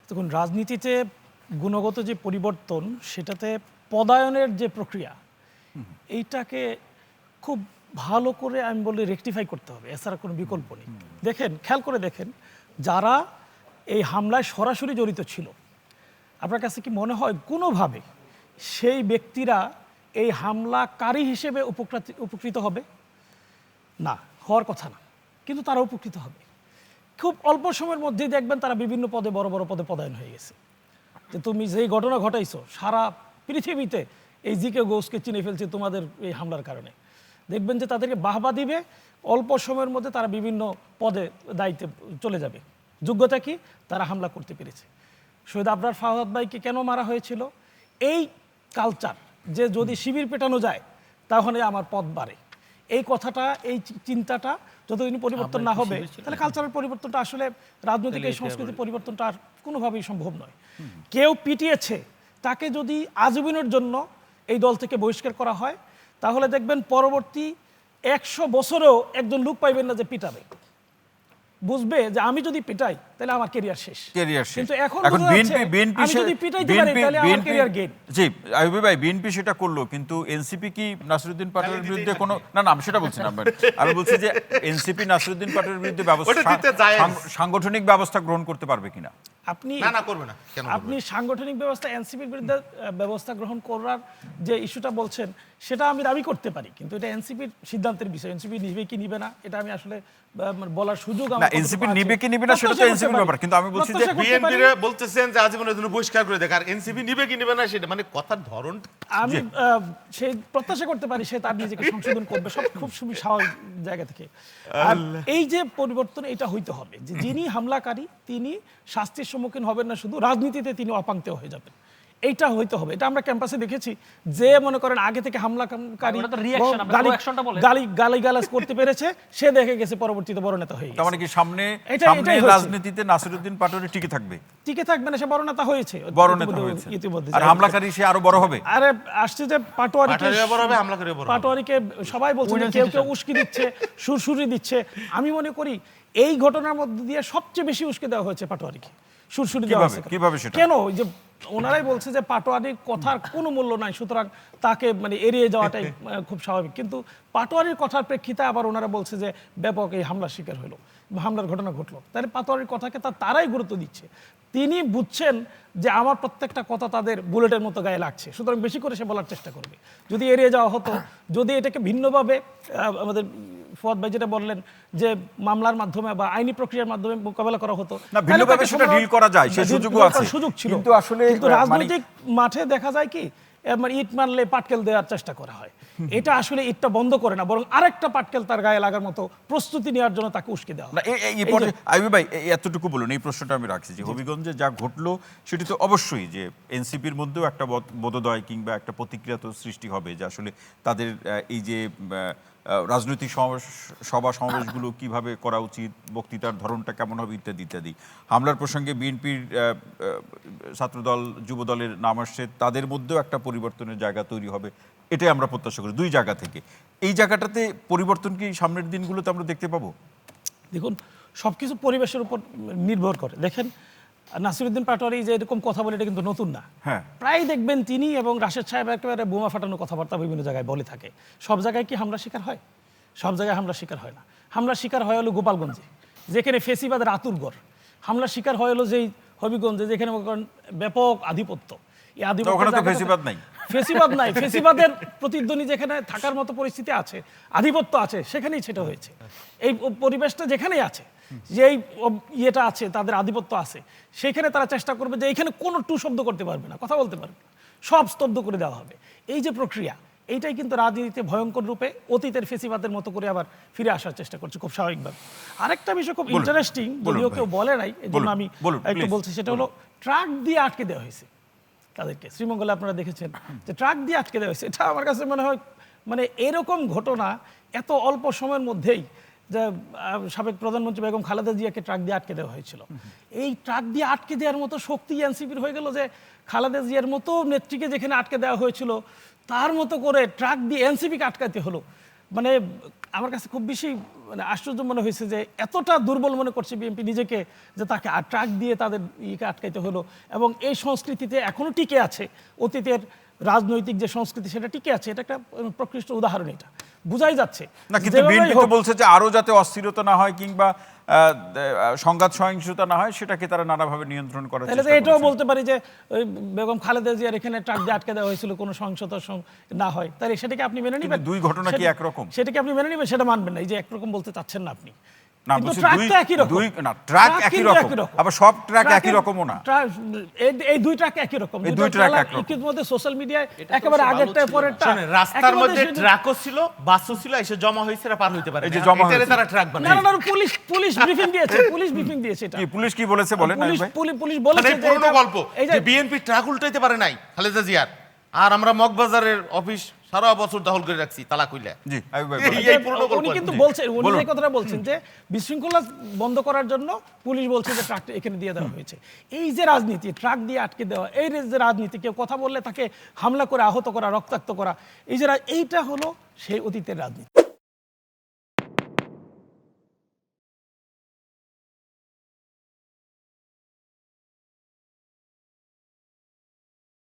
দেখুন, রাজনীতিতে গুণগত যে পরিবর্তন, সেটাতে পদায়নের যে প্রক্রিয়া, এইটাকে খুব ভালো করে আমি বলি রেকটিফাই করতে হবে, এছাড়া কোনো বিকল্প নেই। দেখেন, খেয়াল করে দেখেন, যারা এই হামলায় সরাসরি জড়িত ছিল, আপনার কাছে কি মনে হয় কোনোভাবে সেই ব্যক্তিরা এই হামলাকারী হিসেবে উপকৃত হবে? না, হওয়ার কথা না, কিন্তু তারা উপকৃত হবে। খুব অল্প সময়ের মধ্যেই দেখবেন তারা বিভিন্ন পদে, বড় বড় পদে পদায়ন হয়ে গেছে। যে তুমি যেই ঘটনা ঘটাইছো, সারা পৃথিবীতে এই জিকে গোসকে চিনে ফেলছে তোমাদের এই হামলার কারণে। দেখবেন যে তাদেরকে বাহবা দিবে, অল্প সময়ের মধ্যে তারা বিভিন্ন পদে দায়িত্বে চলে যাবে। যোগ্যতা কি? তারা হামলা করতে পেরেছে। শহীদ আবরার ফাহাদ ভাইকে কেন মারা হয়েছিল? এই কালচার যে যদি শিবির পেটানো যায় তাহলে আমার পদ বাড়ে, এই কথাটা, এই চিন্তাটা যতদিন পরিবর্তন না হবে, তাহলে কালচারের পরিবর্তনটা আসলে, রাজনৈতিক এই সংস্কৃতির পরিবর্তনটা আর কোনোভাবেই সম্ভব নয়। কেউ পিটিয়েছে, তাকে যদি আজীবনের জন্য এই দল থেকে বহিষ্কার করা হয়, তাহলে দেখবেন পরবর্তী 100 বছরেও একজন লোক পাইবেন না যে পিটাবে। বুঝবে যে আমি যদি পিটাই তাহলে আমার ক্যারিয়ার শেষ। কিন্তু এখন আমি যদি পিটাইতে পারি তাহলে আমার ক্যারিয়ার গেইন। জি, আইয়ুবী ভাই, বিএনপি সেটা করলো, কিন্তু এনসিপি কি নাসিরউদ্দিন পাটোয়ারির বিরুদ্ধে কোনো, না আমি সেটা বলছি না, আমি বলছি যে এনসিপি নাসিরউদ্দিন পাটোয়ারির বিরুদ্ধে সাংগঠনিক ব্যবস্থা গ্রহণ করতে পারবে কিনা? আপনি সাংগঠনিক ব্যবস্থা, এনসিপির বিরুদ্ধে ব্যবস্থা গ্রহণ করার যে ইস্যুটা বলছেন, সেটা আমি দাবি করতে পারি, কিন্তু এটা এনসিপির সিদ্ধান্তের বিষয়। এনসিপি নিবে কি নিবে না, এটা আমি আসলে বলার সুযোগ আমার না। এনসিপি নিবে কি নিবে না সেটা তো এনসিপির ব্যাপার, কিন্তু আমি বলছি যে বিএনপি বলতেছেন যে আজীবনের জন্য বহিষ্কার করে দেখ, আর এনসিপি নিবে কি নিবে না সেটা মানে কথার ধরন আমি সেই প্রত্যাশা করতে পারি সে তার নিজেকে সংশোধন করবে, সব খুব স্বাভাবিক জায়গা থেকে। আর এই যে পরিবর্তন, এটা হইতে হবে যে যিনি হামলাকারী তিনি শাস্তির সম্মুখীন হবেন না, শুধু রাজনীতিতে তিনি অপাঙ্ক্তেয় হয়ে যাবেন, এইটা হইতে হবে। এটা আমরা ক্যাম্পাসে দেখেছি, যে মনে করেন আগে থেকে হামলাকারী গালিগালাজ করতে পেরেছে, সে দেখে গেছে পরবর্তীতে বড় নেতা হয়ে গেছে। তার মানে কি সামনে রাজনীতিতে নাসিরউদ্দিন পাটোয়ারি টিকে থাকবে? টিকে থাকবে না, সে বড় নেতা হয়েছে, ইতিমধ্যে। আর হামলাকারী সে আরো বড় হবে। আরে আসছে যে পাটোয়ারিকে সবাই বলছে কেউ কেউ উস্কি দিচ্ছে, সুরসুরি দিচ্ছে। আমি মনে করি এই ঘটনার মধ্যে দিয়ে সবচেয়ে বেশি উস্কে দেওয়া হয়েছে পাটোয়ারিকে, সুরসুরি দেওয়া হয়েছে। কিভাবে সেটা? কেন? যে ওনারাই বলছে যে পাটোয়ারির কথার কোনো মূল্য নাই, সুতরাং তাকে এড়িয়ে যাওয়াটাই খুব স্বাভাবিক। কিন্তু পাটোয়ারির কথার প্রেক্ষিতে আবার ওনারা বলছে যে ব্যাপক এই হামলার শিকার হলো, হামলার ঘটনা ঘটলো, তাহলে পাটোয়ারির কথাকে তারাই গুরুত্ব দিচ্ছে। তিনি বুঝছেন যে আমার প্রত্যেকটা কথা তাদের বুলেটের মতো গায়ে লাগছে, সুতরাং বেশি করে সে বলার চেষ্টা করবে। যদি এড়িয়ে যাওয়া হতো, যদি এটাকে ভিন্নভাবে আমাদের ফুয়াদ ভাই যেটা বললেন যে মামলার মাধ্যমে বা আইনি প্রক্রিয়ার মাধ্যমে মোকাবেলা করা হতো, ভিন্নভাবে সেটা ডিল করা যায়, সেই সুযোগও আছে, সুযোগ ছিল। কিন্তু আসলে রাজনৈতিক মাঠে দেখা যায় কি, ইট মারলে পাটকেল দেওয়ার চেষ্টা করা হয়। এটা আসলে ইটটা বন্ধ করে না, বরং আরেকটা পাটকেল তার গায়ে লাগার মতো প্রস্তুতি নেওয়ার জন্য তাকে উস্কে দেওয়া। আইয়ুবী ভাই, এতটুকু বলুন, এই প্রশ্নটা আমি রাখছি যে হবিগঞ্জে যা ঘটলো সেটি তো অবশ্যই যে এনসিপির মধ্যেও একটা বোধোদয় কিংবা একটা প্রতিক্রিয়া তো সৃষ্টি হবে, যে আসলে তাদের এই যে রাজনৈতিক সভা সমাবেশগুলো কিভাবে করা উচিত, বক্তৃতার ধরনটা কেমন হবে, ইত্যাদি ইত্যাদি। হামলার প্রসঙ্গে বিএনপির ছাত্রদল, যুবদলের নাম আসছে, তাদের মধ্যেও একটা পরিবর্তনের জায়গা তৈরি হবে, এটাই আমরা প্রত্যাশা করি দুই জায়গা থেকে। এই জায়গাটাতে পরিবর্তন কি সামনের দিনগুলোতে আমরা দেখতে পাবো? দেখুন, সবকিছু পরিবেশের উপর নির্ভর করে। দেখেন, নাসিরউদ্দিন পাটোয়ারি যে এরকম কথা বলে, এটা কিন্তু নতুন না। প্রায় দেখবেন তিনি এবং রাশেদ সাহেব একেবারে বোমা ফাটানো কথাবার্তা বিভিন্ন জায়গায় বলে থাকে। সব জায়গায় কি হামলা শিকার হয়? সব জায়গায় হামলা শিকার হয় না। হামলা শিকার হয় হলো গোপালগঞ্জে, যেখানে ফেসিবাদের আতুরঘর। হামলা শিকার হয় হলো যেই হবিগঞ্জে, যেখানে ব্যাপক আধিপত্য। এই আধিপত্য ফেসিবাদ নাই, ফেসিবাদের প্রতিধ্বনি যেখানে থাকার মতো পরিস্থিতি আছে, আধিপত্য আছে, সেখানেই সেটা হয়েছে। এই পরিবেশটা যেখানেই আছে, যে ইয়েটা আছে, তাদের আধিপত্য আছে, সেখানে তারা চেষ্টা করবে যে এখানে কোনো টু শব্দ করতে পারবে না, কথা বলতে পারবে না, সব স্তব্ধ করে দেওয়া হবে। এই যে প্রক্রিয়া, এইটাই কিন্তু রাজনীতিতে ভয়ঙ্কর রূপে অতীতের ফেসিবাদের মতো করে আবার ফিরে আসার চেষ্টা করছে খুব স্বাভাবিকভাবে। আরেকটা বিষয় খুব ইন্টারেস্টিং, যদিও কেউ বলে নাই, এই জন্য আমি একটু বলছি, সেটা হলো ট্রাক দিয়ে আটকে দেওয়া হয়েছে তাদেরকে। শ্রীমঙ্গলে আপনারা দেখেছেন যে ট্রাক দিয়ে আটকে দেওয়া হয়েছে। এটা আমার কাছে মনে হয় এরকম ঘটনা এত অল্প সময়ের মধ্যেই, যে সাবেক প্রধানমন্ত্রী বেগম খালেদা জিয়াকে ট্রাক দিয়ে আটকে দেওয়া হয়েছিল। এই ট্রাক দিয়ে আটকে দেওয়ার মতো শক্তি এনসিপির হয়ে গেল যে খালেদা জিয়ার মতো নেত্রীকে যেখানে আটকে দেওয়া হয়েছিল, তার মতো করে ট্রাক দিয়ে এনসিপিকে আটকাতে হলো। আমার কাছে খুব বেশি মানে আশ্চর্য মনে হয়েছে যে এতটা দুর্বল মনে করছে বিএনপি নিজেকে যে তাকে ট্রাক দিয়ে তাদের ইকে আটকাইতে হলো, এবং এই সংস্কৃতিতে এখনো টিকে আছে, অতীতের রাজনৈতিক যে সংস্কৃতি সেটা টিকে আছে। এটা একটা প্রকৃষ্ট উদাহরণ, এটা বোঝাই যাচ্ছে। না, কিন্তু যেভাবেই বিএনপি তো হোক, বলছে যে আরো যাতে অস্থিরতা না হয় কিংবা সংঘাত সহিংসতা না হয় সেটাকে তারা নানাভাবে নিয়ন্ত্রণ করার তাহলে তো চেষ্টা এটাও করছে। বলতে পারি যে ওই বেগম খালেদা জিয়ার এখানে ট্রাক দিয়ে আটকে দেওয়া হয়েছিল কোনো সহিংসতা না হয়, তাহলে সেটাকে আপনি মেনে নেবেন? দুই ঘটনা কি একরকম? সেটাকে আপনি মেনে নেবেন? সেটা মানবেন না, এই যে একরকম বলতে চাচ্ছেন না আপনি। না, কিন্তু বলছি ট্রাক দুই- তো একই রকম। দুই- না, ট্রাক একই কিন্তু রকম। আবার সব ট্রাক একই ট্রাকের- রকমও না। এই দুই ট্রাক একই রকম। এই দুই ট্রাক ট্রাক একরকম। ইতিমধ্যে সোশ্যাল মিডিয়ায় একেবারে আগেরটা পরেরটা শোনেন, রাস্তার মধ্যে ট্রাকও ছিল, বাসও ছিল, এসে জমা হয়েছে, এরা পার হইতে পারে এই যে না। জমা এটারে হয়েছে। তারা ট্রাক না বানায়। না না, পুলিশ ব্রিফিং দিয়েছে, পুলিশ ব্রিফিং দিয়েছে এটা। কি পুলিশ কি বলেছে বলেন পুলিশ ভাই? পুলিশ মানে বলেছে যে পুরনো এটা- গল্প এই যে বিএনপি ট্রাক উল্টাইতে পারে নাই খালেদা জিয়ার, আর আমরা মগবাজারের অফিস সারা বছর দখল করে রাখছি তালা কইলা। জি আইয়ুব ভাই এই- বলেন। এই পুরনো গল্প উনি আর কি। কিন্তু বলছেন, উনি বলুন। যে কথাটা বলছেন যে বিশৃঙ্খলা বন্ধ করার জন্য পুলিশ বলছে যে ট্রাকটা এখানে দিয়ে দেওয়া হয়েছে। এই যে রাজনীতি, ট্রাক দিয়ে আটকে দেওয়া, এই যে রাজনীতি, কেউ কথা বললে তাকে হামলা করে আহত করা, রক্তাক্ত করা, এই যে এইটা হলো সেই অতীতের রাজনীতি।